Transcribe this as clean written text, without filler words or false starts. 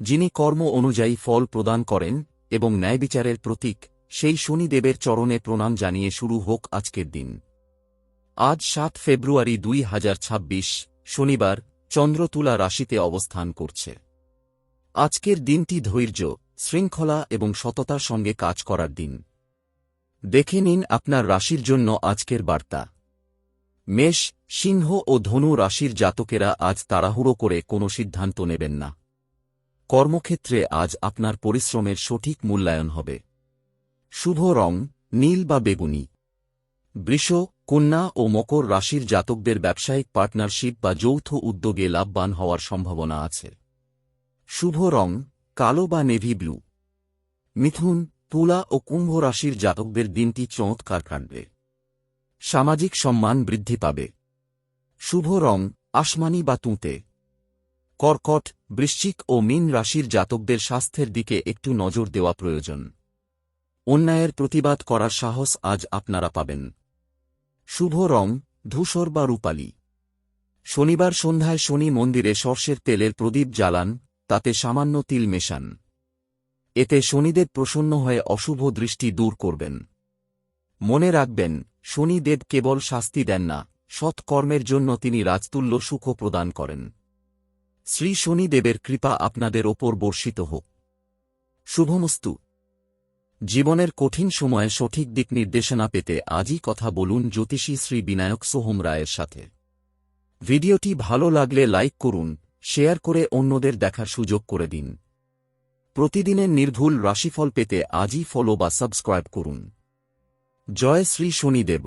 যিনি কর্ম অনুযায়ী ফল প্রদান করেন এবং ন্যায়বিচারের প্রতীক, সেই শনিদেবের চরণে প্রণাম জানিয়ে শুরু হোক আজকের দিন। আজ ৭ ফেব্রুয়ারি ২০২৬, শনিবার, চন্দ্র তুলা রাশিতে অবস্থান করছে। আজকের দিনটি ধৈর্য, শৃঙ্খলা এবং সততার সঙ্গে কাজ করার দিন। দেখে নিন আপনার রাশির জন্য আজকের বার্তা। মেষ, সিংহ ও ধনু রাশির জাতকেরা আজ তাড়াহুড়ো করে কোনো সিদ্ধান্ত নেবেন না। কর্মক্ষেত্রে আজ আপনার পরিশ্রমের সঠিক মূল্যায়ন হবে। শুভ রং নীল বা বেগুনি। বৃষ, কন্যা ও মকর রাশির জাতকদের ব্যবসায়িক পার্টনারশিপ বা যৌথ উদ্যোগে লাভবান হওয়ার সম্ভাবনা আছে। শুভ রং কালো বা নেভি ব্লু। মিথুন, তুলা ও কুম্ভ রাশির জাতকদের দিনটি চমৎকার কাটবে। সামাজিক সম্মান বৃদ্ধি পাবে। শুভ রং আসমানি বা তুঁতে। কর্কট, বৃশ্চিক ও মীন রাশির জাতকদের স্বাস্থ্যের দিকে একটু নজর দেওয়া প্রয়োজন। অন্যায়ের প্রতিবাদ করার সাহস আজ আপনারা পাবেন। শুভ রং ধূসর বা রূপালী। শনিবার সন্ধ্যায় শনি মন্দিরে সর্ষের তেলের প্রদীপ জ্বালান, তাতে সামান্য তিল মেশান। এতে শনিদেব প্রসন্ন হয়ে অশুভ দৃষ্টি দূর করবেন। মনে রাখবেন, শনিদেব কেবল শাস্তি দেন না, সৎ কর্মের জন্য তিনি রাজতুল্য সুখ প্রদান করেন। শ্রী শনিদেবের কৃপা আপনাদের ওপর বর্ষিত হোক। শুভমস্তু। জীবনের কঠিন সময়ে সঠিক দিক নির্দেশনা পেতে আজই কথা বলুন জ্যোতিষী শ্রী বিনায়ক সোহম রায়ের সাথে। ভিডিওটি ভালো লাগলে লাইক করুন, শেয়ার করে অন্যদের দেখার সুযোগ করে দিন। প্রতিদিনের নির্ভুল রাশিফল পেতে আজই ফলো বা সাবস্ক্রাইব করুন। জয় শ্রী শনিদেব।